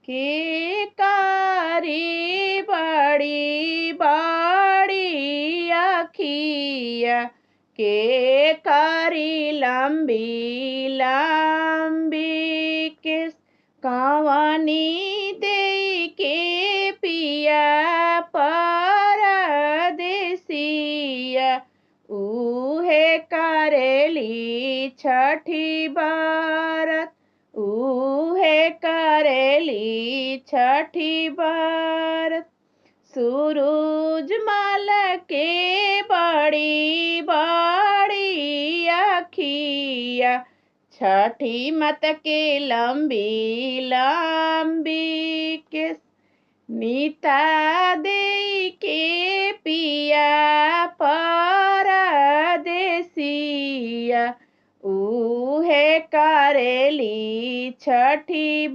के कारी बड़ी बड़ी अखिया के कारी लंबी लंबी केस कवनी दे के पिया परदेसिया उहे करेली छठी बरत उहे करेली छठी बरत सूरज मल के बड़ी बड़ी अखिया छठी मत के लंबी लंबी केस नीता दे के पिया परदेसिया उहे करेली छठी